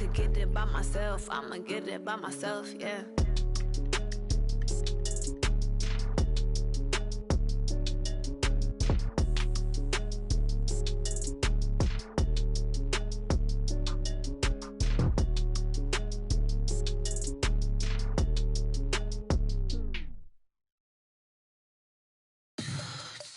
could get it by myself. I'ma get it by myself, yeah.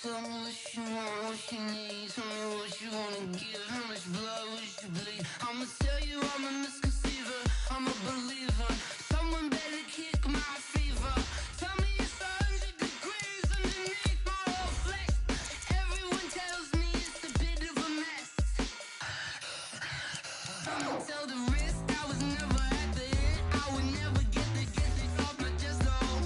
Tell me what you want, what you need. Tell me what you wanna give. How much blood would you bleed? I'ma tell you I'm a misconceiver. I'm a believer. Someone better kick my fever. Tell me it's 100 degrees underneath my whole flesh. Everyone tells me it's a bit of a mess. I'ma tell the risk I was never at the end. I would never get this off my chest, though.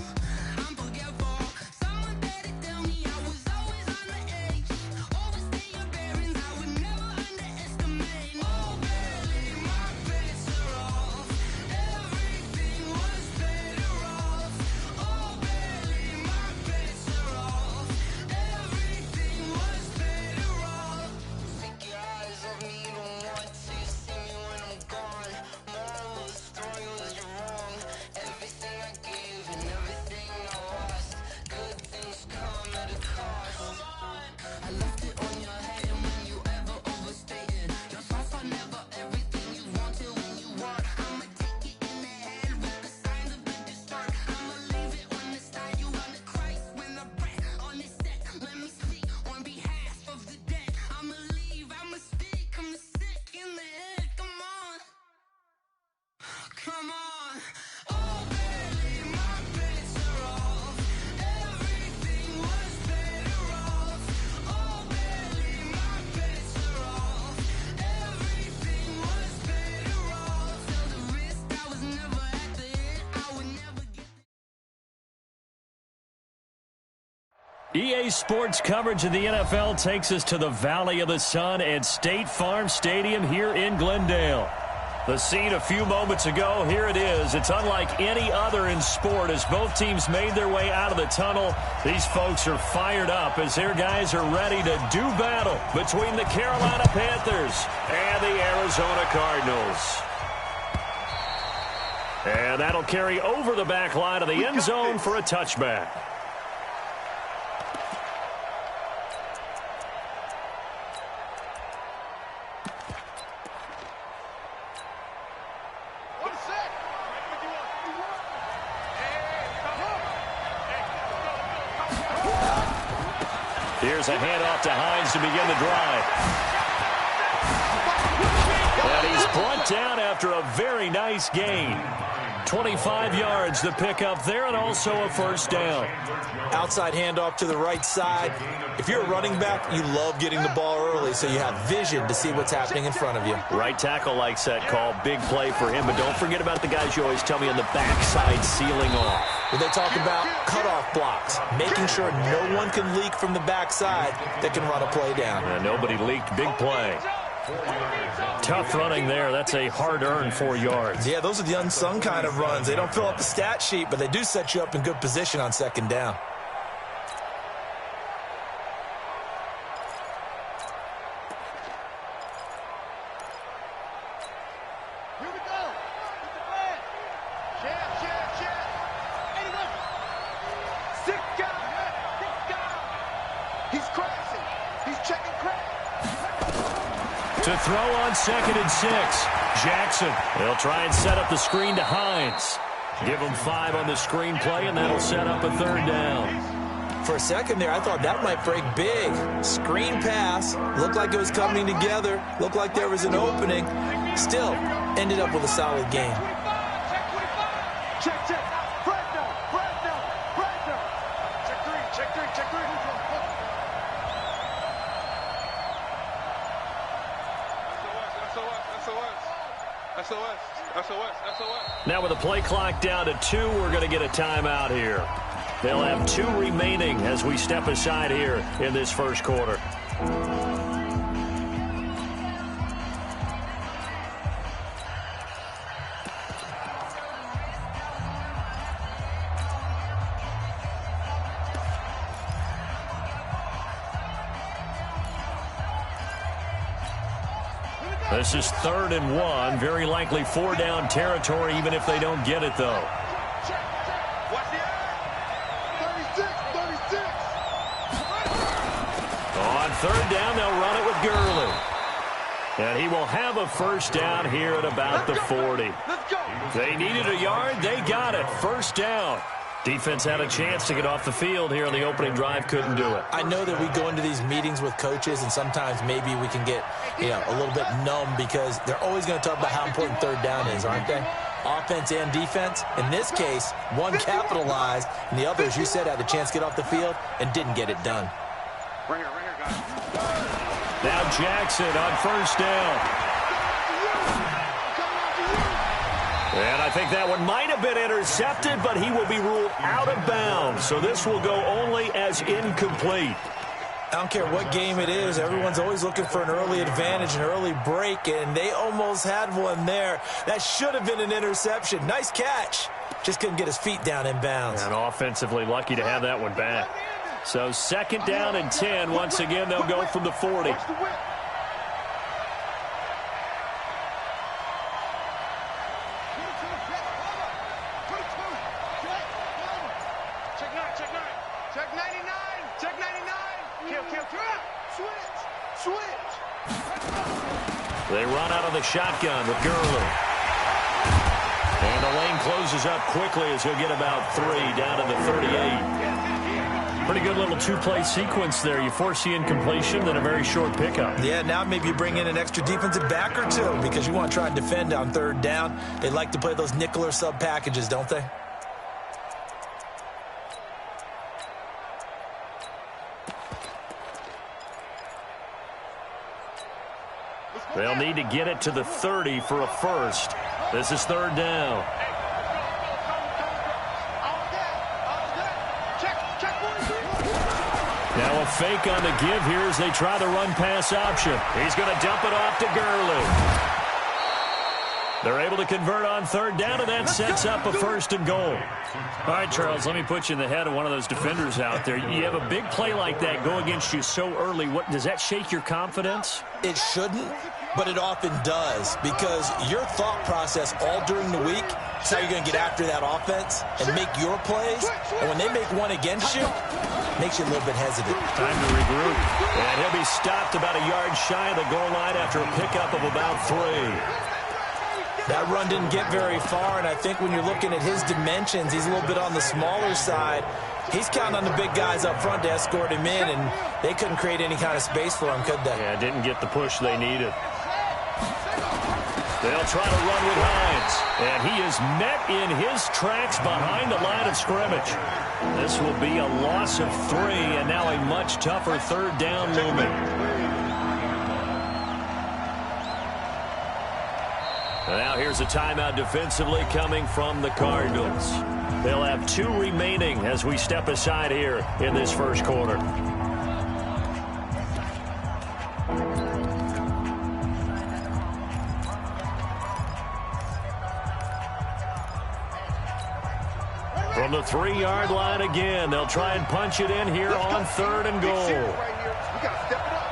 I'm forgetful. Someone better tell me I was always on the edge. Overstay your bearings, I would never underestimate. Oh, barely, my bets are off. Everything was better off. Oh, barely, my bets are off. Everything was better off. Take your eyes off me, don't want to see me when I'm gone. Moral of the story was you're wrong. Everything I gave and everything I lost. Good things come at a cost. I left it on your head and when you ever overstated. Your thoughts are never everything you wanted when you want. I'ma take it in the head with the signs of the distort. I'ma leave it on the side. You run the Christ when the breath on this set. Let me speak on behalf of the dead. I'ma leave, I'ma speak. I'm sick in the head. Come on. Come on. Oh, barely, my bets are off. Everything was better off. Oh, barely, my bets are off. Everything was better off. Tell the risk I was never at the end. I would never get. EA Sports coverage of the NFL takes us to the Valley of the Sun at State Farm Stadium here in Glendale. The scene a few moments ago, here it is. It's unlike any other in sport as both teams made their way out of the tunnel. These folks are fired up as their guys are ready to do battle between the Carolina Panthers and the Arizona Cardinals. And that'll carry over the back line of the end zone for a touchback. Here's a handoff to Hines to begin the drive. And he's brought down after a very nice gain. 25 yards the pickup there and also a first down. Outside handoff to the right side. If you're a running back, you love getting the ball early so you have vision to see what's happening in front of you. Right tackle likes that call. Big play for him. But don't forget about the guys you always tell me on the backside sealing off. When they talk about cutoff blocks, making sure no one can leak from the backside that can run a play down. And nobody leaked. Big play. Tough running there. That's a hard-earned 4 yards. Yeah, those are the unsung kind of runs. They don't fill up the stat sheet, but they do set you up in good position on second down. Here we go. It's the plan. Share. Hey, look. Sick guy. He's crashing. He's checking crack. To throw on 2nd and 6. Jackson. They'll try and set up the screen to Hines. Give him 5 on the screen play, and that'll set up a 3rd down. For a second there, I thought that might break big. Screen pass. Looked like it was coming together. Looked like there was an opening. Still, ended up with a solid game. Check. Brandon. Check three. SOS. Now with the play clock down to 2, we're going to get a timeout here. They'll have 2 remaining as we step aside here in this first quarter. This is 3rd and 1. Very likely 4-down territory, even if they don't get it, though. Watch the eye. 36. On 3rd down, they'll run it with Gurley. And he will have a 1st down here at about the 40. Let's go. They needed a yard. They got it. 1st down. Defense had a chance to get off the field here on the opening drive. Couldn't do it. I know that we go into these meetings with coaches, and sometimes maybe we can get, a little bit numb because they're always going to talk about how important 3rd down is, aren't they? Offense and defense. In this case, one capitalized, and the other, as you said, had a chance to get off the field and didn't get it done. Right here, guys. Now Jackson on 1st down. And I think that one might have been intercepted, but he will be ruled out of bounds. So this will go only as incomplete. I don't care what game it is. Everyone's always looking for an early advantage, an early break, and they almost had one there. That should have been an interception. Nice catch. Just couldn't get his feet down in bounds. And offensively lucky to have that one back. So 2nd down and 10. Once again, they'll go from the 40. Check 99. Kill. Switch. They run out of the shotgun with Gurley. And the lane closes up quickly as he'll get about 3 down to the 38. Pretty good little 2-play sequence there. You force the incompletion, then a very short pickup. Yeah, now maybe you bring in an extra defensive back or two because you want to try and defend on 3rd down. They like to play those nickel or sub packages, don't they? They'll need to get it to the 30 for a 1st. This is 3rd down. Now a fake on the give here as they try the run-pass option. He's going to dump it off to Gurley. They're able to convert on 3rd down, and that sets up a 1st and goal. All right, Charles, let me put you in the head of one of those defenders out there. You have a big play like that go against you so early. What does that shake your confidence? It shouldn't, but it often does because your thought process all during the week is how you're going to get after that offense and make your plays. And when they make one against you, it makes you a little bit hesitant. Time to regroup. And he'll be stopped about a yard shy of the goal line after a pickup of about 3. That run didn't get very far, and I think when you're looking at his dimensions, he's a little bit on the smaller side. He's counting on the big guys up front to escort him in, and they couldn't create any kind of space for him, could they? Yeah, didn't get the push they needed. They'll try to run with Hines, and he is met in his tracks behind the line of scrimmage. This will be a loss of 3, and now a much tougher 3rd down looming. Now here's a timeout defensively coming from the Cardinals. They'll have 2 remaining as we step aside here in this 1st quarter. From the 3-yard line again, they'll try and punch it in here on 3rd and goal. We got to step it up.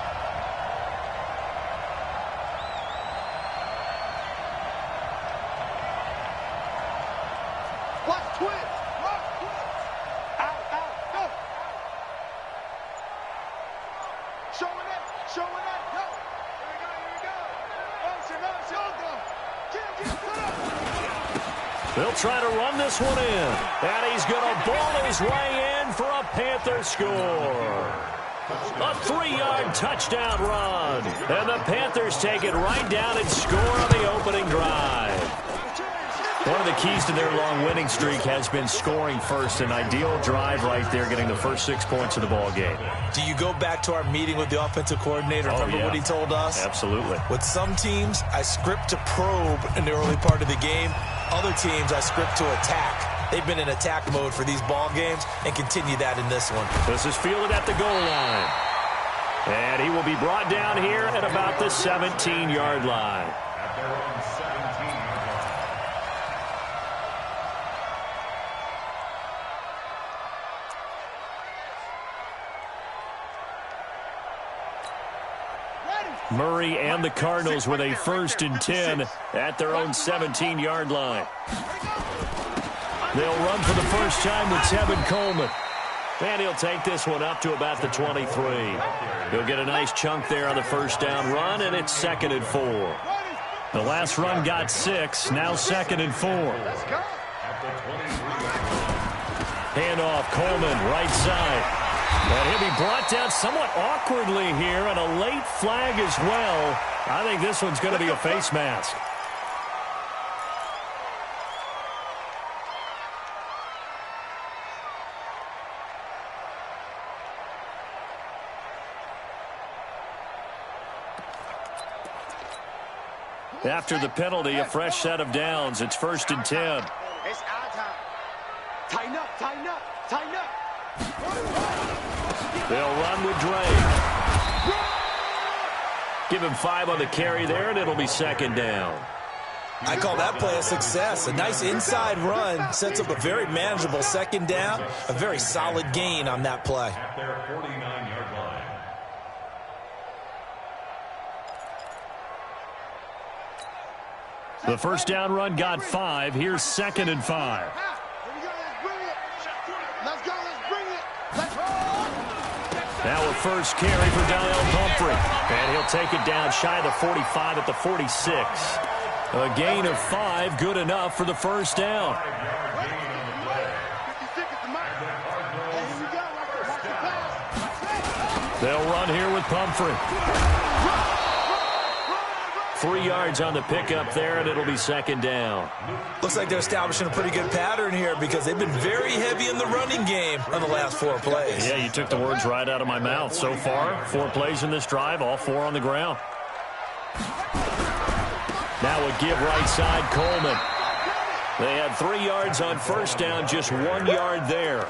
They'll try to run this one in. And he's going to ball his way in for a Panther score. A 3-yard touchdown run. And the Panthers take it right down and score on the opening drive. One of the keys to their long winning streak has been scoring first. An ideal drive right there, getting the first 6 points of the ball game. Do you go back to our meeting with the offensive coordinator? Remember what he told us? Absolutely. With some teams, I script to probe in the early part of the game. Other teams, I script to attack. They've been in attack mode for these ball games and continue that in this one. This is fielded at the goal line. And he will be brought down here at about the 17-yard line. Murray and the Cardinals with a 1st and 10 at their own 17-yard line. They'll run for the first time with Tevin Coleman. And he'll take this one up to about the 23. He'll get a nice chunk there on the first down run, and it's 2nd and 4. The last run got 6, now 2nd and 4. Handoff, Coleman, right side. And he'll be brought down somewhat awkwardly here, and a late flag as well. I think this one's going to be a face mask. After the penalty, a fresh set of downs. It's 1st and 10. It's our time. Tighten up, tighten up, tighten up. They'll run with Dre. Give him 5 on the carry there, and it'll be 2nd down. I call that play a success. A nice inside run sets up a very manageable 2nd down. A very solid gain on that play. At their 49-yard line. The first down run got 5. Here's 2nd and 5. Let's go, let's bring it. Let's go. Now a first carry for Donnell Pumphrey. And he'll take it down shy of the 45 at the 46. A gain of 5, good enough for the first down. 56 is the mark. And here we go. Watch the pass. They'll run here with Pumphrey. 3 yards on the pickup there, and it'll be 2nd down. Looks like they're establishing a pretty good pattern here because they've been very heavy in the running game on the last 4 plays. Yeah, you took the words right out of my mouth. So far, 4 plays in this drive, all 4 on the ground. Now a give right side, Coleman. They had 3 yards on first down, just 1 yard there.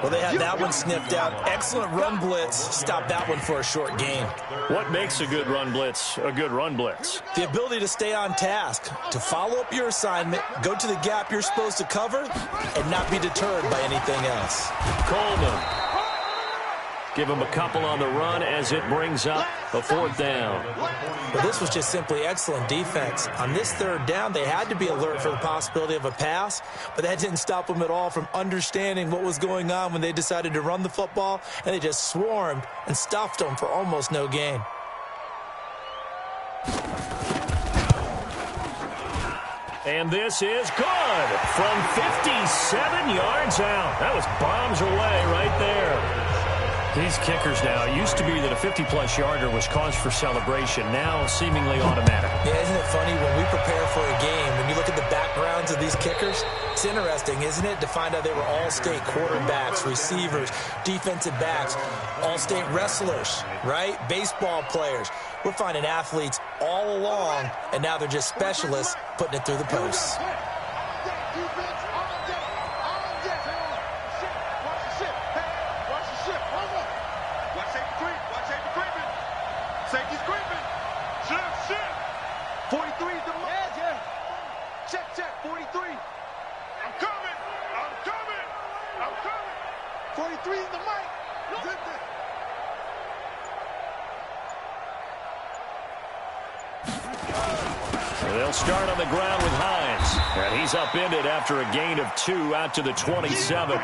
Well, they had that one sniffed out. Excellent run blitz. Stopped that one for a short gain. What makes a good run blitz a good run blitz? The ability to stay on task, to follow up your assignment, go to the gap you're supposed to cover, and not be deterred by anything else. Coleman. Give him a couple on the run as it brings up a 4th down. But this was just simply excellent defense. On this 3rd down, they had to be alert for the possibility of a pass, but that didn't stop them at all from understanding what was going on when they decided to run the football, and they just swarmed and stuffed them for almost no gain. And this is good from 57 yards out. That was bombs away right there. These kickers now, it used to be that a 50-plus yarder was cause for celebration, now seemingly automatic. Yeah, isn't it funny when we prepare for a game, when you look at the backgrounds of these kickers, it's interesting, isn't it, to find out they were all-state quarterbacks, receivers, defensive backs, all-state wrestlers, right? Baseball players. We're finding athletes all along, and now they're just specialists putting it through the posts. Safety's creeping. Shift. 43 is the mark. Yeah. Check. 43. I'm coming. 43 is the mic. Good. So they'll start on the ground with Hines. And he's upended after a gain of 2 out to the 27.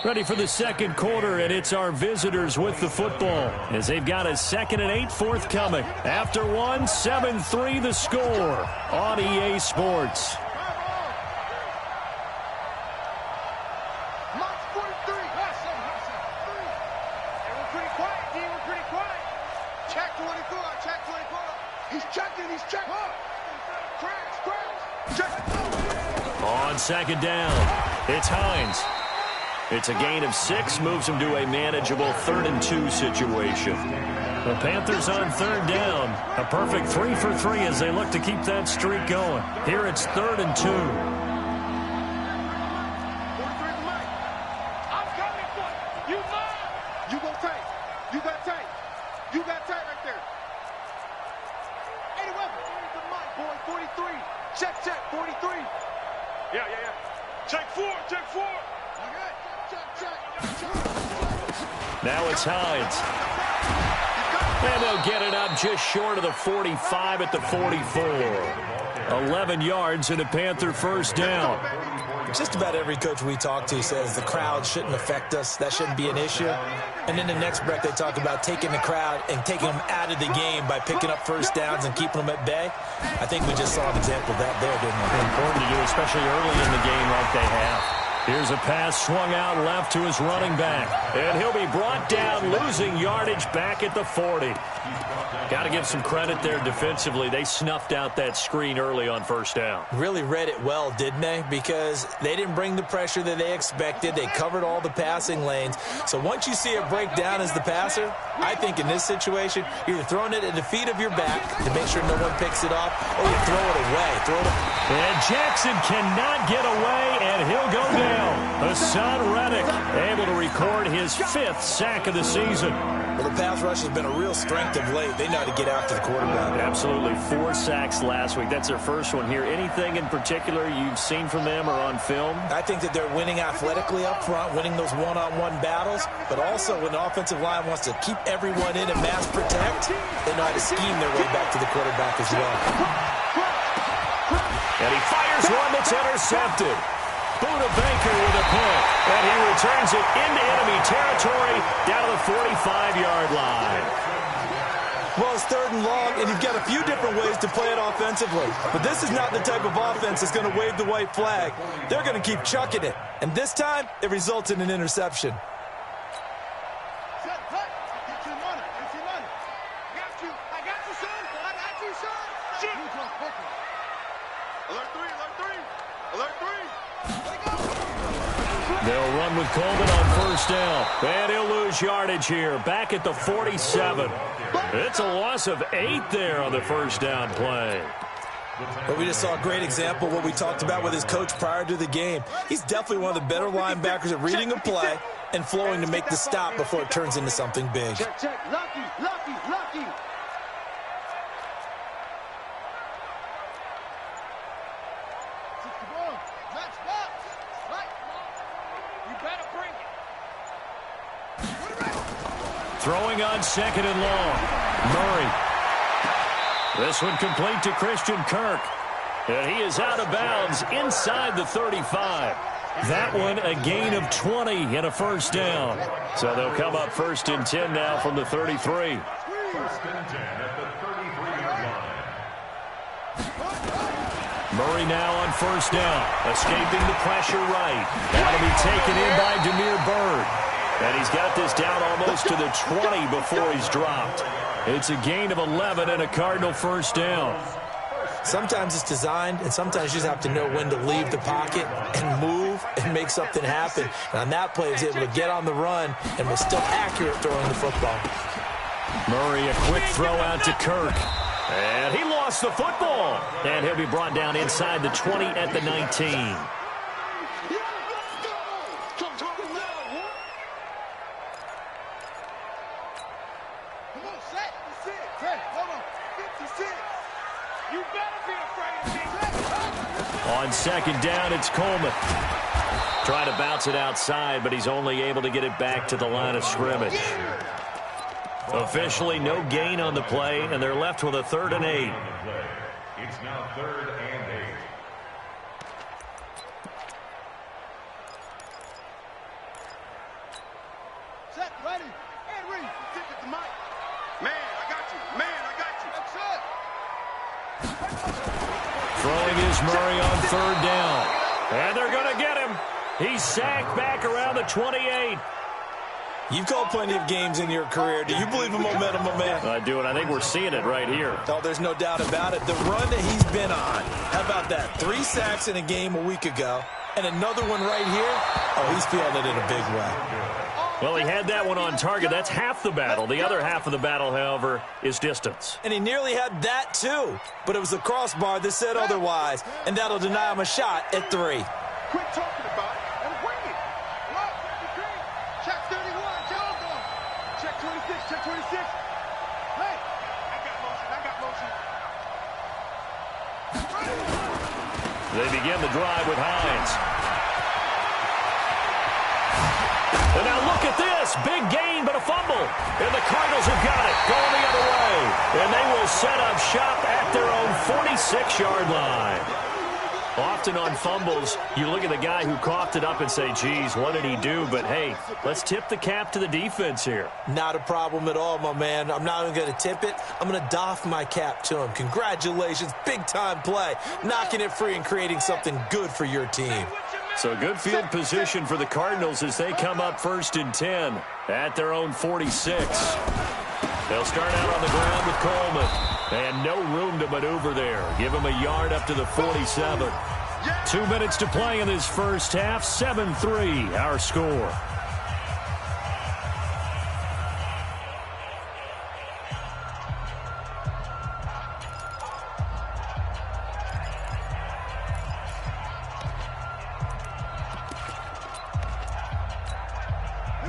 Ready for the second quarter, and it's our visitors with the football as they've got a 2nd and 8 forthcoming. After 1, 7-3 the score on EA Sports. Mark 43. And we're pretty quiet, D. We're pretty quiet. Check 24. He's checking. Crash. Check. On 2nd down, it's Hines. It's a gain of 6, moves him to a manageable 3rd and 2 situation. The Panthers on 3rd down. A perfect 3 for 3 as they look to keep that streak going. Here it's 3rd and 2. 43 Mike. I'm coming for you. You go tight. You got tight right there. 81. The Mike, boy. 43. Check. 43. Yeah. Check 4. You good? Now it's Hines. And they'll get it up just short of the 45 at the 44. 11 yards and a Panther first down. Just about every coach we talk to says the crowd shouldn't affect us. That shouldn't be an issue. And in the next break, they talk about taking the crowd and taking them out of the game by picking up first downs and keeping them at bay. I think we just saw an example of that there, didn't we? Important to do, especially early in the game like they have. Here's a pass swung out left to his running back. And he'll be brought down, losing yardage back at the 40. Got to give some credit there defensively. They snuffed out that screen early on first down. Really read it well, didn't they? Because they didn't bring the pressure that they expected. They covered all the passing lanes. So once you see it break down as the passer, I think in this situation, you're either throwing it at the feet of your back to make sure no one picks it off, or you throw it away. And Jackson cannot get away, and he'll go down. Hassan Reddick able to record his 5th sack of the season. Well, the pass rush has been a real strength of late. They know how to get after the quarterback. Absolutely. 4 sacks last week. That's their first one here. Anything in particular you've seen from them or on film? I think that they're winning athletically up front, winning those one-on-one battles, but also when the offensive line wants to keep everyone in and mass protect, they know how to scheme their way back to the quarterback as well. And he fires one that's intercepted. Buda Baker with a pick, and he returns it into enemy territory down to the 45-yard line. Well, it's 3rd and long, and you've got a few different ways to play it offensively. But this is not the type of offense that's going to wave the white flag. They're going to keep chucking it. And this time, it results in an interception. They'll run with Coleman on first down. And he'll lose yardage here. Back at the 47. It's a loss of 8 there on the first down play. But we just saw a great example of what we talked about with his coach prior to the game. He's definitely one of the better linebackers at reading a play and flowing to make the stop before it turns into something big. Lucky. Throwing on 2nd and long. Murray. This one complete to Christian Kirk. And he is out of bounds inside the 35. That one a gain of 20 and a first down. So they'll come up 1st and 10 now from the 33. 1st and 10 at the 33-yard line. Murray now on first down. Escaping the pressure right. That'll be taken in by Damiere Byrd. And he's got this down almost to the 20 before he's dropped. It's a gain of 11 and a Cardinal first down. Sometimes it's designed, and sometimes you just have to know when to leave the pocket and move and make something happen. And on that play, he was able to get on the run and was still accurate throwing the football. Murray, a quick throw out to Kirk. And he lost the football. And he'll be brought down inside the 20 at the 19. On 2nd down, it's Coleman. Trying to bounce it outside, but he's only able to get it back to the line of scrimmage. Officially, no gain on the play, and they're left with a 3rd and 8. It's now 3rd and 8. Set, ready, and read. Take it to Mike. Man, I got you. Throwing is Murray on 3rd down. And they're going to get him. He's sacked back around the 28. You've called plenty of games in your career. Do you believe in momentum, my man? I do, and I think we're seeing it right here. Oh, there's no doubt about it. The run that he's been on. How about that? 3 sacks in a game a week ago, and another one right here. Oh, he's feeling it in a big way. Well, he had that one on target. That's half the battle. The other half of the battle, however, is distance. And he nearly had that, too. But it was the crossbar that said otherwise, and that'll deny him a shot at 3. Quit talking about it and bring it. Look, check 31, job on. Check 26, check 26. Hey, I got motion. They begin the drive with Hines. And now look at this. Big gain, but a fumble. And the Cardinals have got it. Going the other way. And they will set up shop at their own 46-yard line. Often on fumbles, you look at the guy who coughed it up and say, geez, what did he do? But, hey, let's tip the cap to the defense here. Not a problem at all, my man. I'm not even going to tip it. I'm going to doff my cap to him. Congratulations. Big-time play. Knocking it free and creating something good for your team. So good field position for the Cardinals as they come up 1st and 10 at their own 46. They'll start out on the ground with Coleman. And no room to maneuver there. Give him a yard up to the 47. 2 minutes to play in this first half. 7-3 our score.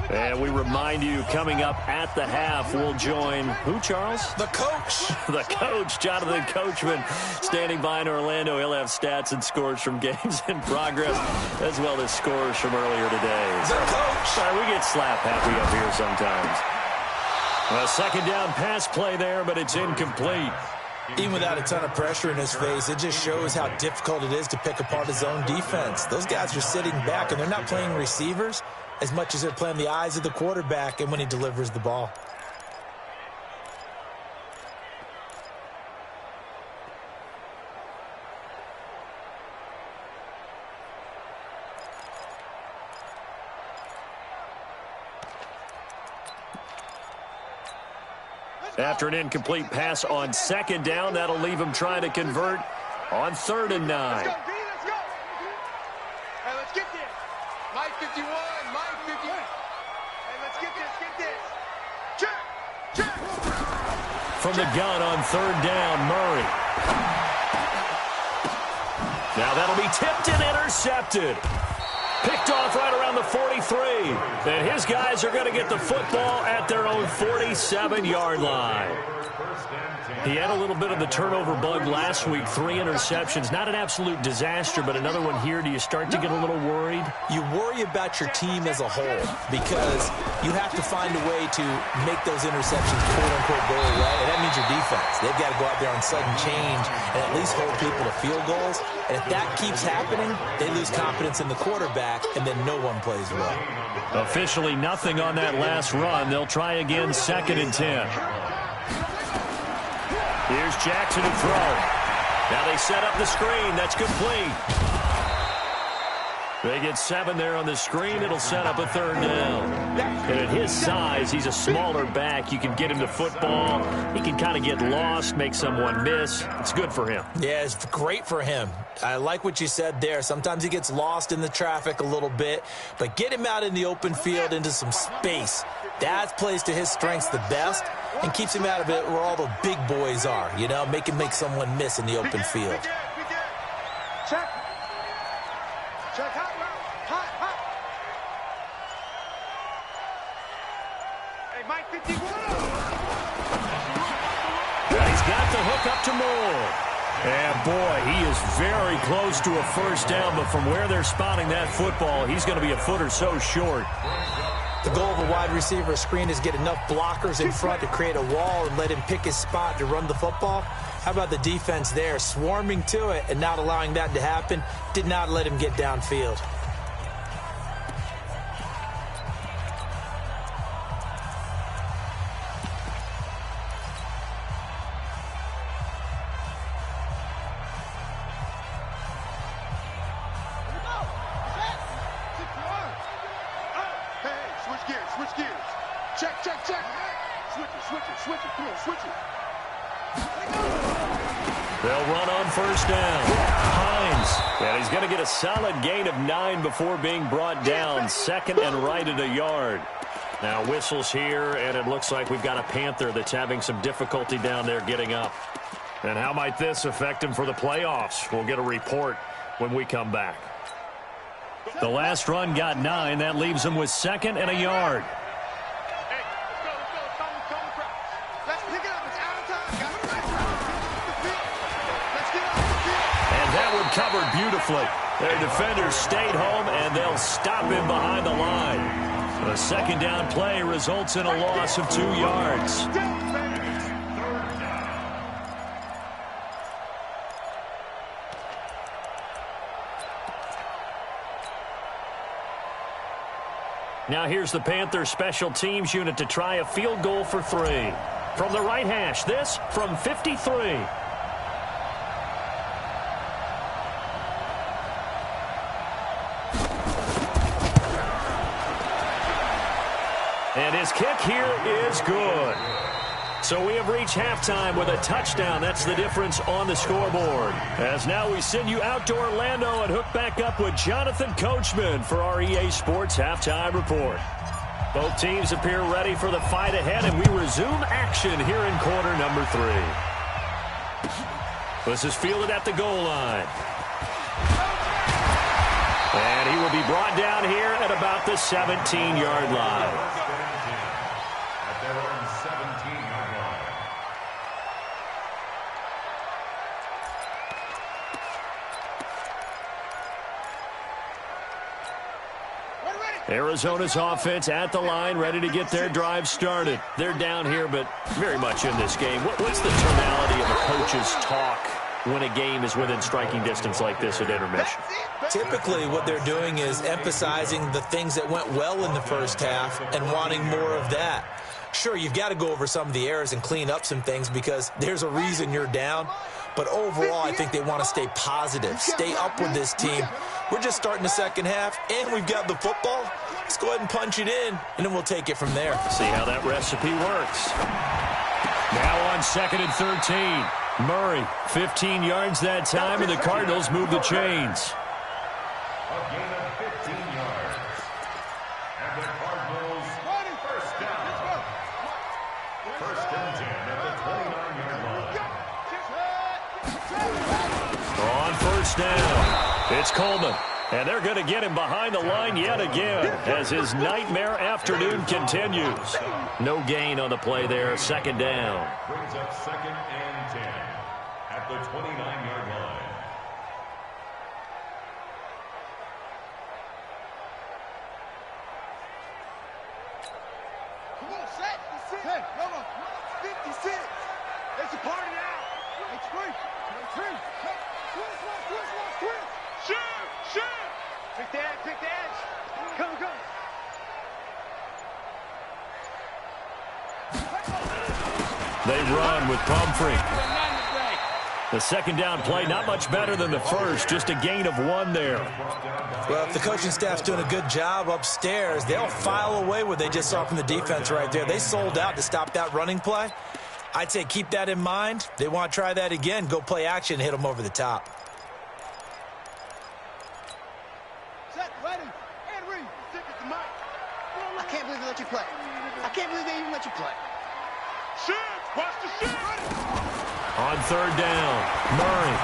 And we remind you, coming up at the half, we'll join who, Charles? The coach. The coach, Jonathan Coachman, standing by in Orlando. He'll have stats and scores from games in progress, as well as scores from earlier today. The coach. Sorry, we get slap happy up here sometimes. A second down pass play there, but it's incomplete. Even without a ton of pressure in his face, it just shows how difficult it is to pick apart his own defense. Those guys are sitting back, and they're not playing receivers as much as they're playing the eyes of the quarterback and when he delivers the ball. After an incomplete pass on second down, that'll leave him trying to convert on 3rd and 9. Let's go, B, let's go. Hey, let's get this. Mike 51, Mike 50. Hey, let's get this. Check, check. From the gun on 3rd down, Murray. Now that'll be tipped and intercepted. Picked off right around the 43. And his guys are going to get the football at their own 47-yard line. He had a little bit of the turnover bug last week, 3 interceptions. Not an absolute disaster, but another one here. Do you start to get a little worried? You worry about your team as a whole because you have to find a way to make those interceptions, quote-unquote, go away. And that means your defense. They've got to go out there on sudden change and at least hold people to field goals. And if that keeps happening, they lose confidence in the quarterback, and then no one plays well. Officially nothing on that last run. They'll try again 2nd and 10. Here's Jackson to throw. Now they set up the screen. That's complete. They get 7 there on the screen. It'll set up a 3rd down. And at his size, he's a smaller back. You can get him to football. He can kind of get lost, make someone miss. It's good for him. Yeah, it's great for him. I like what you said there. Sometimes he gets lost in the traffic a little bit, but get him out in the open field into some space. That plays to his strengths the best and keeps him out of it where all the big boys are, you know, make someone miss in the open field. Check. Check, hot route. Hot. Hey, Mike 51. He's got the hook up to Moore. And, boy, he is very close to a first down, but from where they're spotting that football, he's going to be a foot or so short. The goal of a wide receiver screen is get enough blockers in front to create a wall and let him pick his spot to run the football. How about the defense there, swarming to it and not allowing that to happen? Did not let him get downfield. Switch gears. Check. Switch it. Come on, switch it. They'll run on first down. Hines. And he's going to get a solid gain of 9 before being brought down. 2nd and right at a yard. Now whistles here, and it looks like we've got a Panther that's having some difficulty down there getting up. And how might this affect him for the playoffs? We'll get a report when we come back. The last run got 9. That leaves him with 2nd and a yard. Hey, let's go. Let's pick it up. It's out of time. Got it right. Let's get off the field. And that one covered beautifully. Their defenders stayed home, and they'll stop him behind the line. The second down play results in a loss of 2 yards. Now here's the Panthers special teams unit to try a field goal for 3. From the right hash, this from 53. And his kick here is good. So we have reached halftime with a touchdown. That's the difference on the scoreboard. As now we send you out to Orlando and hook back up with Jonathan Coachman for our EA Sports Halftime Report. Both teams appear ready for the fight ahead, and we resume action here in quarter number 3. This is fielded at the goal line. And he will be brought down here at about the 17-yard line. At their own 17-yard line. Arizona's offense at the line, ready to get their drive started. They're down here, but very much in this game. What's the tonality of a coach's talk when a game is within striking distance like this at intermission? Typically, what they're doing is emphasizing the things that went well in the first half and wanting more of that. Sure, you've got to go over some of the errors and clean up some things because there's a reason you're down. But overall, I think they want to stay positive, stay up with this team. We're just starting the second half, and we've got the football. Let's go ahead and punch it in, and then we'll take it from there. See how that recipe works. Now on 2nd and 13. Murray, 15 yards that time, and the Cardinals move the chains. A gain of 15 yards. And the Cardinals first down. First and 10 at the 29-yard line. On first down, it's Coleman. And they're going to get him behind the line yet again as his nightmare afternoon continues. No gain on the play there, second down. Brings up 2nd and 10 at the 29-yard line. Come on, set. Hey, come on. 56. It's a party now. It's free. It's free. Twist. Shoot. Pick the edge. Come. They run with Pumphrey. The second down play, not much better than the first, just a gain of 1 there. Well, if the coaching staff's doing a good job upstairs, they'll file away what they just saw from the defense right there. They sold out to stop that running play. I'd say keep that in mind. They want to try that again, go play action, hit them over the top. Set, ready, and read. Stick it to Mike. I can't believe they let you play. I can't believe they even let you play. Shoot. Watch the shoot. On third down, Murray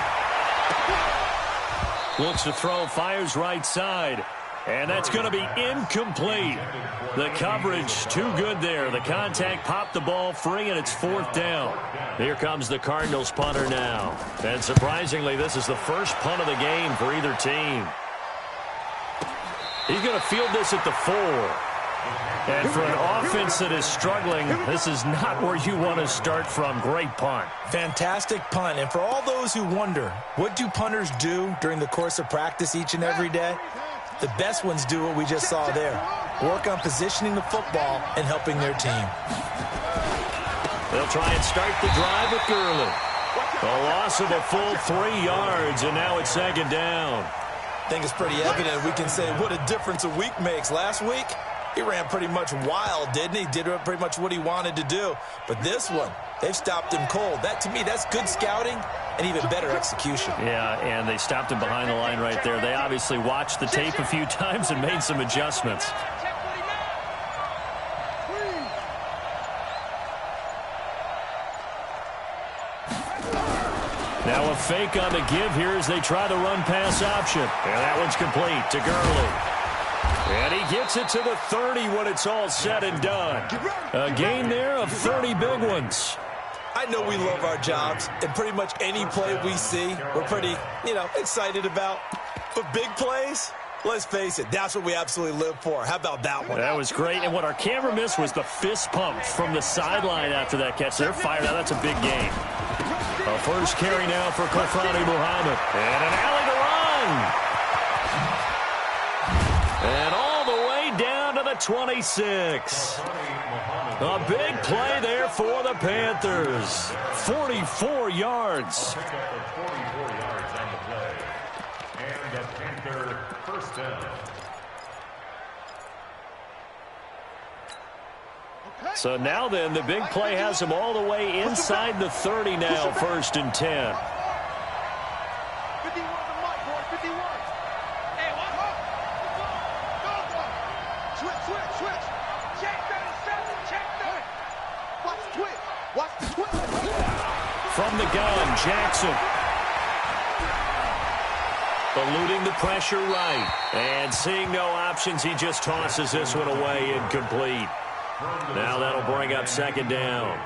looks to throw, fires right side, and that's going to be incomplete. The coverage too good there. The contact popped the ball free, and it's 4th down. Here comes the Cardinals punter now. And surprisingly, this is the first punt of the game for either team. He's going to field this at the 4. And for an offense that is struggling, this is not where you want to start from. Great punt. Fantastic punt. And for all those who wonder, what do punters do during the course of practice each and every day? The best ones do what we just saw there. Work on positioning the football and helping their team. They'll try and start the drive with Gurley. A loss of a full 3 yards, and now it's second down. I think it's pretty evident. We can say what a difference a week makes. Last week, he ran pretty much wild, didn't he? Did pretty much what he wanted to do. But this one, they've stopped him cold. That, to me, that's good scouting and even better execution. Yeah, and they stopped him behind the line right there. They obviously watched the tape a few times and made some adjustments. Now a fake on the give here as they try the run-pass option. And that one's complete to Gurley. And he gets it to the 30 when it's all said and done. A gain there of 30 big ones. I know we love our jobs, and pretty much any play we see, we're pretty, excited about. But big plays, Let's face it, that's what we absolutely live for. How about that one? That was great. And what our camera missed was the fist pump from the sideline after that catch. They're fired out. That's a big gain. A first carry now for Kofrani Muhammad. And an alley to run. And all the way down to the 26. A big play there for the Panthers. 44 yards. Pick up of 44 yards on the play. And the Panther first down. So now then, the big play has him all the way inside the 30 now, 1st and 10. 51 the mic, boy, 51. Hey, what? Go. Switch. Check 37, check that. Watch the twitch. From the gun, Jackson. Eluding the pressure right. And seeing no options, he just tosses this one away incomplete. Now that'll bring up 2nd down.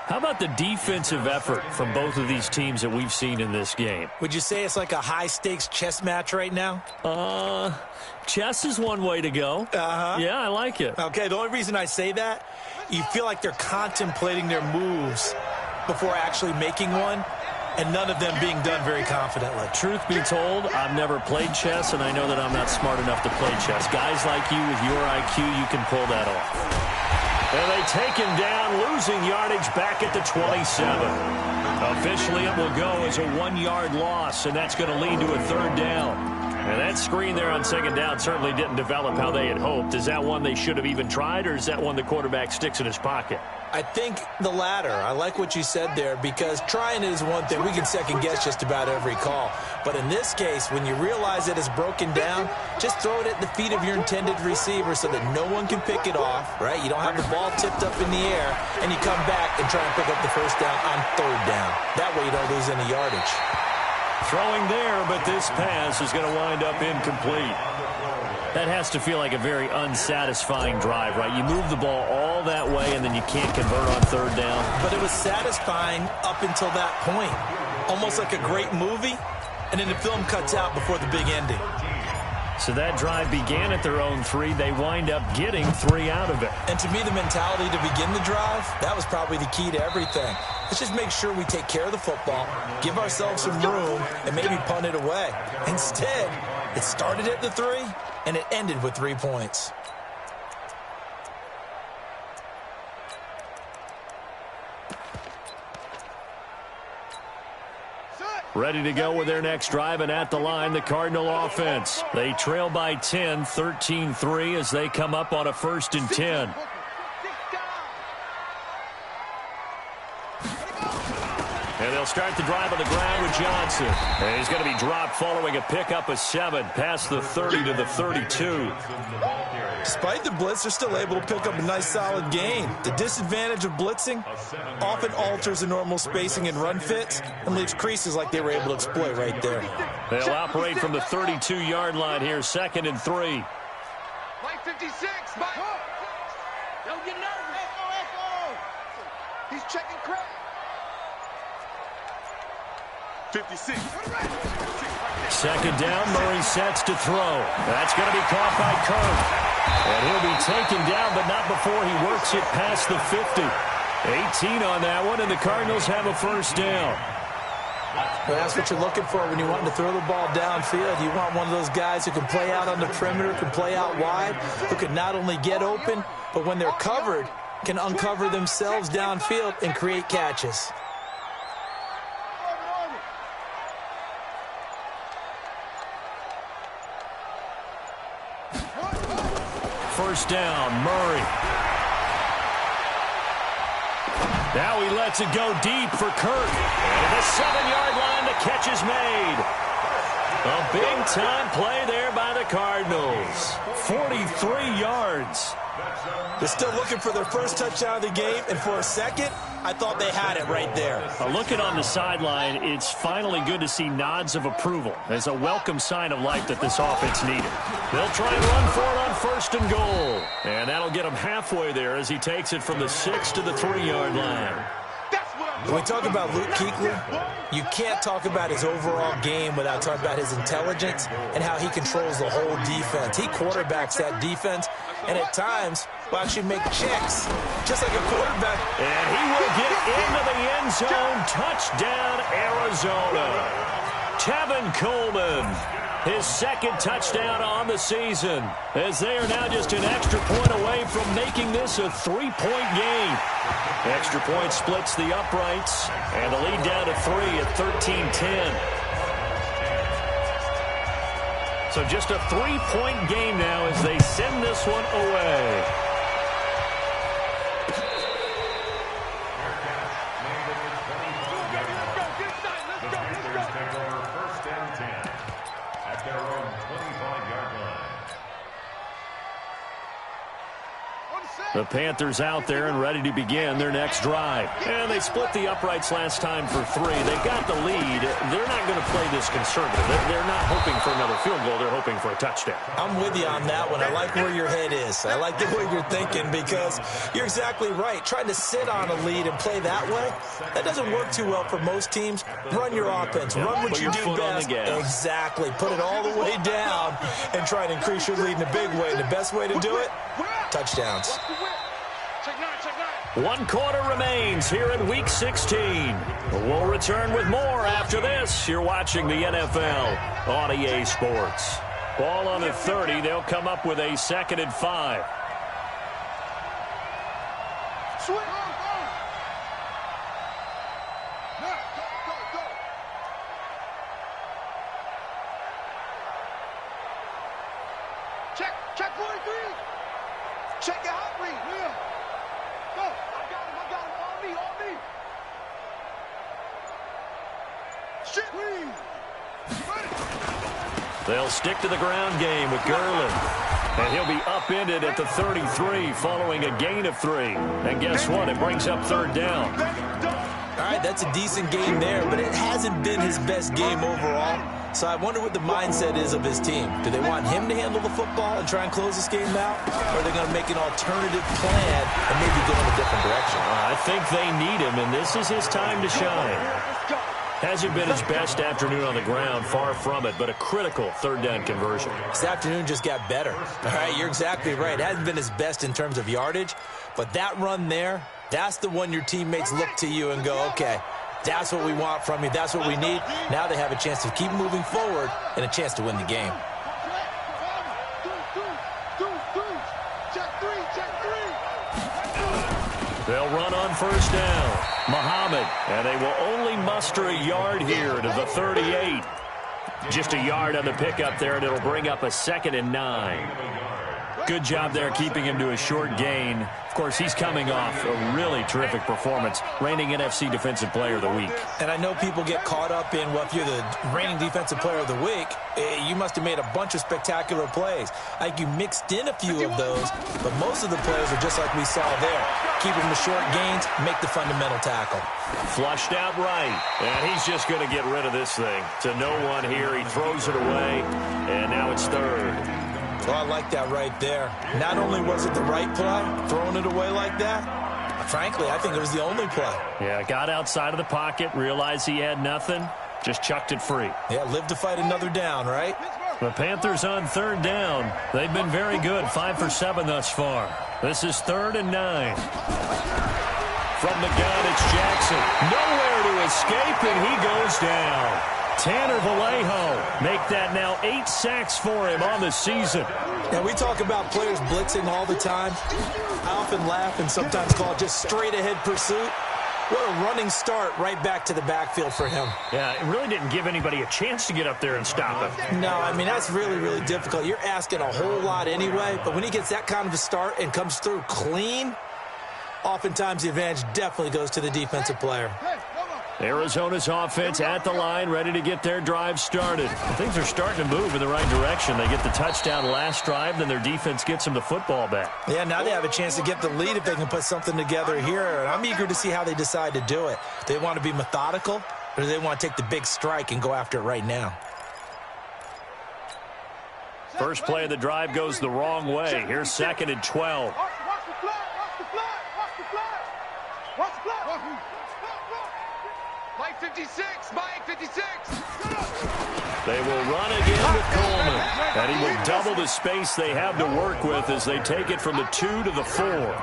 How about the defensive effort from both of these teams that we've seen in this game? Would you say it's like a high-stakes chess match right now? Chess is one way to go. Yeah, I like it. Okay, the only reason I say that, you feel like they're contemplating their moves before actually making one, and none of them being done very confidently. Truth be told, I've never played chess, and I know that I'm not smart enough to play chess. Guys like you with your IQ, you can pull that off. And they take him down, losing yardage back at the 27. Officially, it will go as a 1-yard loss, and that's going to lead to a 3rd down. And that screen there on 2nd down certainly didn't develop how they had hoped. Is that one they should have even tried, or is that one the quarterback sticks in his pocket? I think the latter. I like what you said there, because trying it is one thing. We can second-guess just about every call. But in this case, when you realize that it's broken down, just throw it at the feet of your intended receiver so that no one can pick it off, right? You don't have the ball tipped up in the air, and you come back and try and pick up the 1st down on 3rd down. That way you don't lose any yardage. Throwing there, but this pass is going to wind up incomplete. That has to feel like a very unsatisfying drive, right? You move the ball all that way, and then you can't convert on 3rd down. But it was satisfying up until that point. Almost like a great movie, and then the film cuts out before the big ending. So that drive began at their own 3. They wind up getting 3 out of it. And to me, the mentality to begin the drive, that was probably the key to everything. Let's just make sure we take care of the football, give ourselves some room, and maybe punt it away. Instead, it started at the 3, and it ended with 3 points. Ready to go with their next drive, and at the line, the Cardinal offense. They trail by 10, 13-3 as they come up on a 1st and 10. And they'll start the drive on the ground with Johnson. And he's going to be dropped following a pickup of 7 past the 30 to the 32. Despite the blitz, they're still able to pick up a nice solid gain. The disadvantage of blitzing often alters the normal spacing and run fits and leaves creases like they were able to exploit right there. They'll operate from the 32-yard line here, 2nd and 3. Mike 56, Mike. Don't get nervous. Echo. He's checking credit. 56. 2nd down, Murray sets to throw. That's going to be caught by Kirk. And he'll be taken down, but not before he works it past the 50. 18 on that one, and the Cardinals have a 1st down. Well, that's what you're looking for when you want to throw the ball downfield. You want one of those guys who can play out on the perimeter, can play out wide, who can not only get open, but when they're covered, can uncover themselves downfield and create catches. First down, Murray. Now he lets it go deep for Kirk. And at the 7-yard line, the catch is made. A big-time play there by the Cardinals. 43 yards. They're still looking for their first touchdown of the game, and for a second, I thought they had it right there. Looking on the sideline, it's finally good to see nods of approval. It's a welcome sign of life that this offense needed. They'll try and run for it on 1st and goal. And that'll get him halfway there as he takes it from the 6 to the 3-yard line. That's what I'm When we talk about Luke Kuechly, you can't talk about his overall game without talking about his intelligence and how he controls the whole defense. He quarterbacks that defense, and at times will actually make checks, just like a quarterback. And he will get into the end zone. Touchdown, Arizona. Tevin Coleman, his second touchdown on the season, as they are now just an extra point away from making this a three-point game. Extra point splits the uprights, and the lead down to 3 at 13-10. So just a three-point game now as they send this one away. The Panthers out there and ready to begin their next drive. And they split the uprights last time for 3. They got the lead. They're not going to play this conservative. They're not hoping for another field goal. They're hoping for a touchdown. I'm with you on that one. I like where your head is. I like the way you're thinking because you're exactly right. Trying to sit on a lead and play that way, that doesn't work too well for most teams. Run your offense. Run what you do best. Exactly. Put it all the way down and try to increase your lead in a big way. And the best way to do it, touchdowns. 1 quarter remains here in Week 16. We'll return with more after this. You're watching the NFL on EA Sports. Ball on the 30. They'll come up with a 2nd and 5. Check 43. Check it out, read. Yeah. Go. I got him. On me. Shit, read. They'll stick to the ground game with Gurley. And he'll be upended at the 33 following a gain of 3. And guess what? It brings up 3rd down. All right, that's a decent game there, but it hasn't been his best game overall. So I wonder what the mindset is of his team. Do they want him to handle the football and try and close this game out? Or are they going to make an alternative plan and maybe go in a different direction? I think they need him, and this is his time to shine. Hasn't been his best afternoon on the ground, far from it, but a critical 3rd down conversion. This afternoon just got better. All right, you're exactly right. It hasn't been his best in terms of yardage, but that run there, that's the one your teammates look to you and go, okay, that's what we want from you. That's what we need. Now they have a chance to keep moving forward and a chance to win the game. They'll run on 1st down. Muhammad, and they will only muster a yard here to the 38. Just a yard on the pickup there, and it'll bring up a 2nd and 9. Good job there keeping him to a short gain. Of course, he's coming off a really terrific performance, reigning NFC Defensive Player of the Week. And I know people get caught up in, well, if you're the reigning Defensive Player of the Week, you must have made a bunch of spectacular plays. I think you mixed in a few of those, but most of the plays are just like we saw there. Keep them to short gains, make the fundamental tackle. Flushed out right, and he's just going to get rid of this thing. To no one here, he throws it away, and now it's 3rd. Well, I like that right there. Not only was it the right play, throwing it away like that, frankly, I think it was the only play. Yeah, got outside of the pocket, realized he had nothing, just chucked it free. Yeah, live to fight another down, right? The Panthers on 3rd down. They've been very good, 5 for 7 thus far. This is 3rd and 9. From the gun, it's Jackson. Nowhere to escape, and he goes down. Tanner Vallejo make that now 8 sacks for him on the season. Now, we talk about players blitzing all the time. I often laugh and sometimes call it just straight-ahead pursuit. What a running start right back to the backfield for him. Yeah, it really didn't give anybody a chance to get up there and stop him. No, I mean, that's really, really difficult. You're asking a whole lot anyway, but when he gets that kind of a start and comes through clean, oftentimes the advantage definitely goes to the defensive player. Arizona's offense at the line, ready to get their drive started. Things are starting to move in the right direction. They get the touchdown last drive, then their defense gets them the football back. Yeah, now they have a chance to get the lead if they can put something together here. And I'm eager to see how they decide to do it. Do they want to be methodical, or do they want to take the big strike and go after it right now? First play of the drive goes the wrong way. Here's 2nd and 12. Watch the flag. Watch the flag. Watch the flag. Watch the flag. Mike 56, Mike 56. They will run again with Coleman. And he will double the space they have to work with as they take it from the 2 to the 4.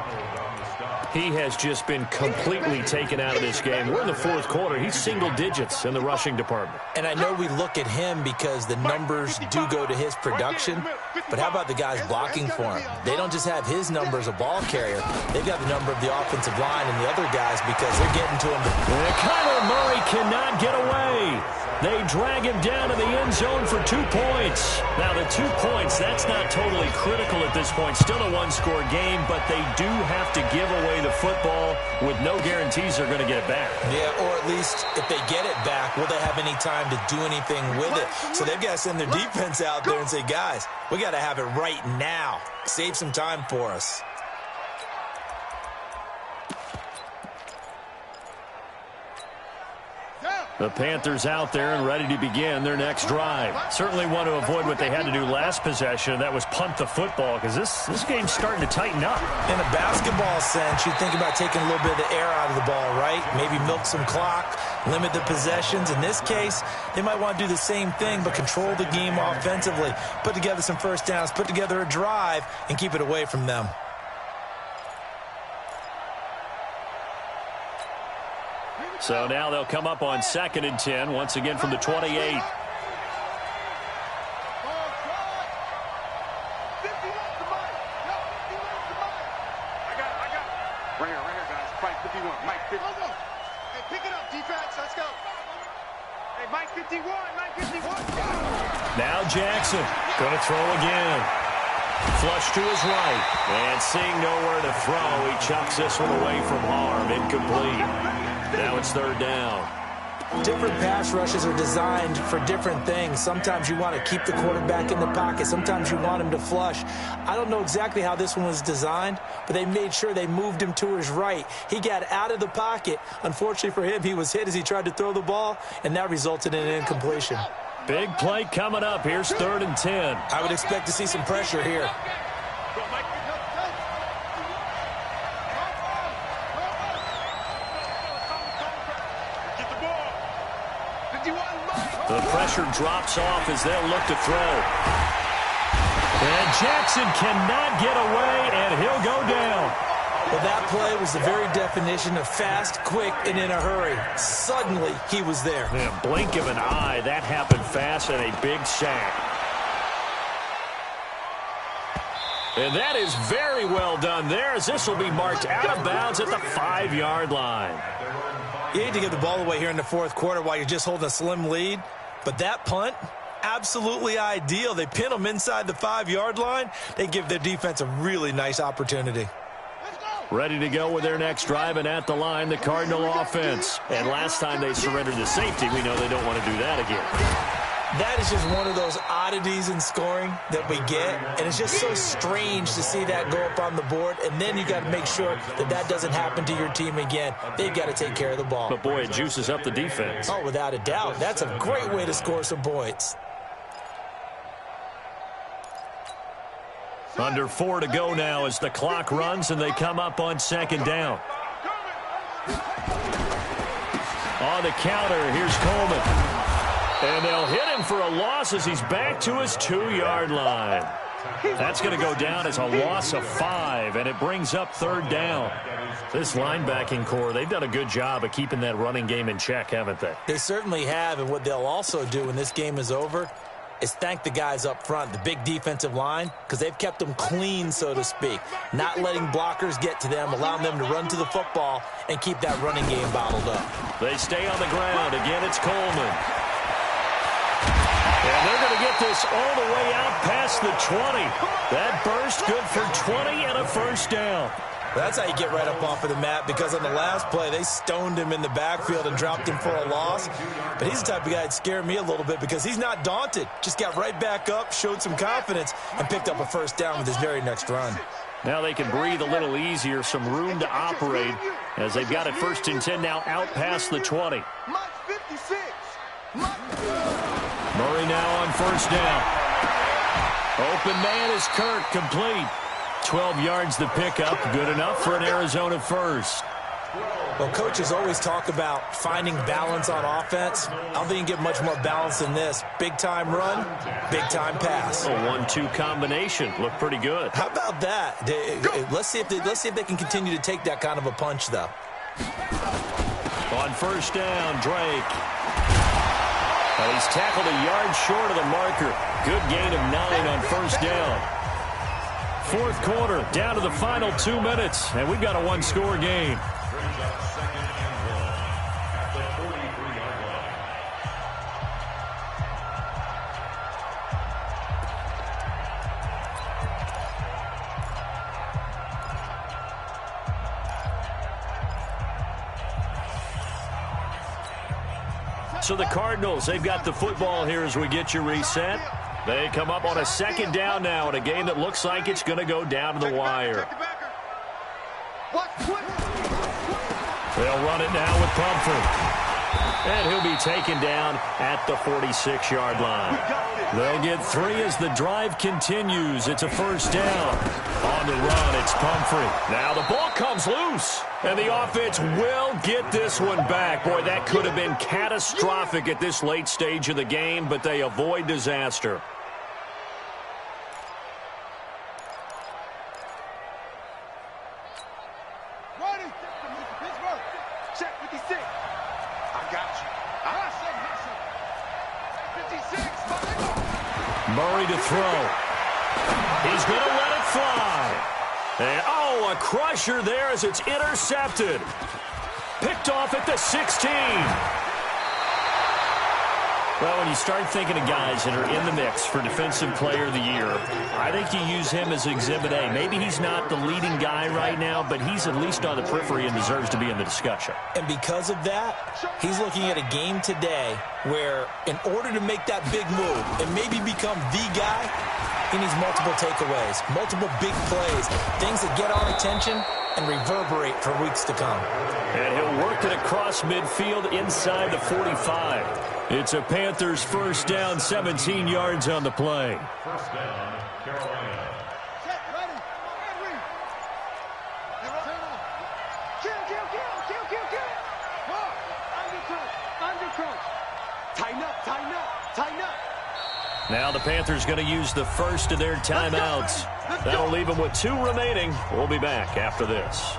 He has just been completely taken out of this game. We're in the fourth quarter. He's single digits in the rushing department. And I know we look at him because the numbers do go to his production, but how about the guys blocking for him? They don't just have his number as a ball carrier. They've got the number of the offensive line and the other guys because they're getting to him. And Kyler Murray cannot get away. They drag him down to the end zone for 2 points. Now, the 2 points, that's not totally critical at this point. Still a one-score game, but they do have to give away the football with no guarantees they're going to get it back. Yeah, or at least if they get it back, will they have any time to do anything with it? So they've got to send their defense out there and say, guys, we got to have it right now. Save some time for us. The Panthers out there and ready to begin their next drive. Certainly want to avoid what they had to do last possession. That was punt the football because this game's starting to tighten up. In a basketball sense, you think about taking a little bit of the air out of the ball, right? Maybe milk some clock, limit the possessions. In this case, they might want to do the same thing but control the game offensively. Put together some first downs, put together a drive, and keep it away from them. So now they'll come up on 2nd and 10, once again from the 28. I got it. Right here, guys. Mike 51, Mike 50. Hey, pick it up, defense. Let's go. Hey, Mike 51, Mike 51. Now Jackson going to throw again. Flush to his right. And seeing nowhere to throw, he chucks this one away from harm. Incomplete. Now it's 3rd down. Different pass rushes are designed for different things. Sometimes you want to keep the quarterback in the pocket. Sometimes you want him to flush. I don't know exactly how this one was designed, but they made sure they moved him to his right. He got out of the pocket. Unfortunately for him, he was hit as he tried to throw the ball, and that resulted in an incompletion. Big play coming up. Here's 3rd and 10. I would expect to see some pressure here. The pressure drops off as they'll look to throw. And Jackson cannot get away, and he'll go down. Well, that play was the very definition of fast, quick, and in a hurry. Suddenly, he was there. In a blink of an eye, that happened fast and a big sack. And that is very well done there, as this will be marked out of bounds at the 5-yard line. You hate to give the ball away here in the fourth quarter while you're just holding a slim lead, but that punt, absolutely ideal. They pin them inside the 5-yard line. They give their defense a really nice opportunity. Ready to go with their next drive, and at the line, the Cardinal offense. And last time they surrendered the safety, we know they don't want to do that again. That is just one of those oddities in scoring that we get, and it's just so strange to see that go up on the board, and then you got to make sure that that doesn't happen to your team again. They've got to take care of the ball. But, boy, it juices up the defense. Oh, without a doubt. That's a great way to score some points. Under 4 to go now as the clock runs, and they come up on 2nd down. On the counter, here's Coleman. And they'll hit him for a loss as he's back to his 2-yard line. That's going to go down as a loss of 5, and it brings up 3rd down. This linebacking core, they've done a good job of keeping that running game in check, haven't they? They certainly have, and what they'll also do when this game is over is thank the guys up front, the big defensive line, because they've kept them clean, so to speak, not letting blockers get to them, allowing them to run to the football and keep that running game bottled up. They stay on the ground. Again, it's Coleman. And they're going to get this all the way out past the 20. That burst good for 20 and a 1st down. That's how you get right up off of the mat, because on the last play, they stoned him in the backfield and dropped him for a loss. But he's the type of guy that scared me a little bit because he's not daunted. Just got right back up, showed some confidence, and picked up a 1st down with his very next run. Now they can breathe a little easier, some room to operate as they've got it 1st and 10 now out past the 20. Mike 56. Murray now on 1st down. Open man is Kirk, complete. 12 yards the pickup, good enough for an Arizona 1st. Well, coaches always talk about finding balance on offense. I don't think you can get much more balance than this. Big-time run, big-time pass. A 1-2 combination. Looked pretty good. How about that? Let's see if they can continue to take that kind of a punch, though. On first down, Drake. Well, he's tackled a yard short of the marker. Good gain of 9 on first down. Fourth quarter, down to the final 2 minutes, and we've got a one-score game. So the Cardinals, they've got the football here as we get you reset. They come up on a second down now in a game that looks like it's going to go down to the wire. They'll run it now with Pumphrey. And he'll be taken down at the 46-yard line. They'll get 3 as the drive continues. It's a first down. On the run, it's Pumphrey. Now the ball comes loose. And the offense will get this one back. Boy, that could have been catastrophic at this late stage of the game, but they avoid disaster. Murray to throw. He's going to let it fly. And, oh, a crusher there as it's intercepted. Picked off at the 16. Well, when you start thinking of guys that are in the mix for Defensive Player of the Year, I think you use him as Exhibit A. Maybe he's not the leading guy right now, but he's at least on the periphery and deserves to be in the discussion. And because of that, he's looking at a game today where in order to make that big move and maybe become the guy, he needs multiple takeaways, multiple big plays, things that get our attention and reverberate for weeks to come. And he'll work it across midfield inside the 45. It's a Panthers first down, 17 yards on the play. First down, Carolina. Tighten up, tighten up, tighten up. Now the Panthers going to use the first of their timeouts. That'll leave them with 2 remaining. We'll be back after this.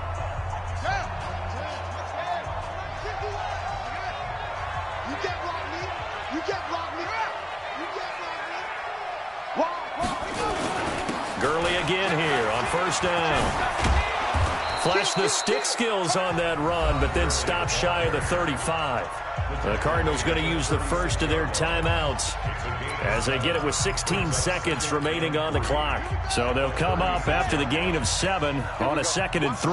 Gurley again here on first down. Flash the stick skills on that run, but then stop shy of the 35. The Cardinals going to use the first of their timeouts as they get it with 16 seconds remaining on the clock. So they'll come up after the gain of 7 on a 2nd and 3.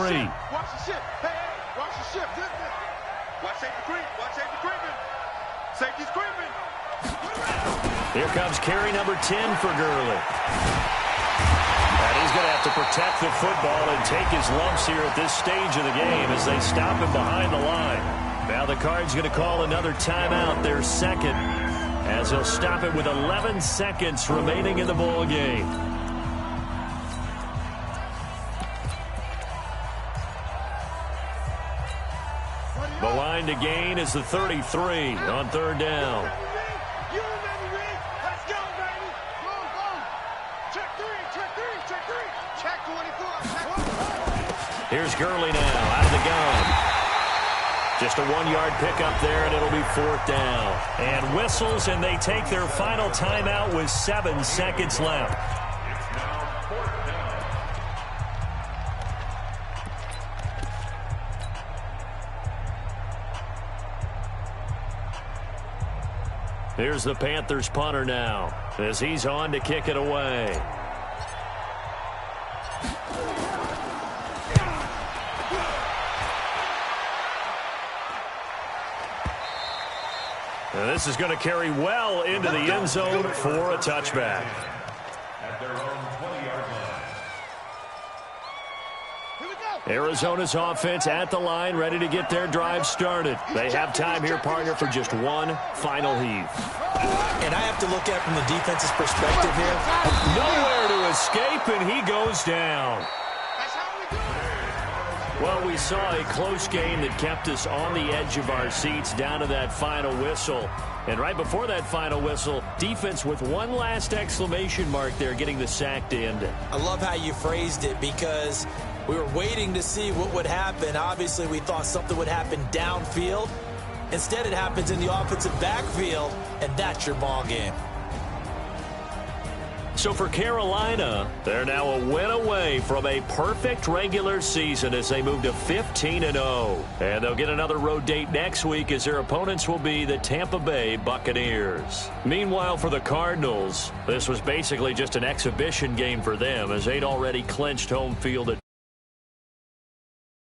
Watch the ship. Hey, watch the ship. Watch safety creep. Watch safety creeping. Safety's creeping. Here comes carry number 10 for Gurley. And he's going to have to protect the football and take his lumps here at this stage of the game as they stop him behind the line. Now the Cards going to call another timeout, their second, as they'll stop it with 11 seconds remaining in the ball game. The line to gain is the 33 on third down. Here's Gurley now out of the gun. Just a 1-yard pickup there, and it'll be 4th down. And whistles, and they take their final timeout with 7 seconds left. It's now 4th down. Here's the Panthers punter now as he's on to kick it away. And this is going to carry well into the end zone for a touchback. At their own 20-yard line. Arizona's offense at the line, ready to get their drive started. They have time here, partner, for just one final heave. And I have to look at it from the defense's perspective here. Nowhere to escape, and he goes down. Well, we saw a close game that kept us on the edge of our seats down to that final whistle. And right before that final whistle, defense with one last exclamation mark there, getting the sack to end it. I love how you phrased it, because we were waiting to see what would happen. Obviously, we thought something would happen downfield. Instead, it happens in the offensive backfield, and that's your ball game. So for Carolina, they're now a win away from a perfect regular season as they move to 15-0. And they'll get another road date next week as their opponents will be the Tampa Bay Buccaneers. Meanwhile, for the Cardinals, this was basically just an exhibition game for them as they'd already clinched home field at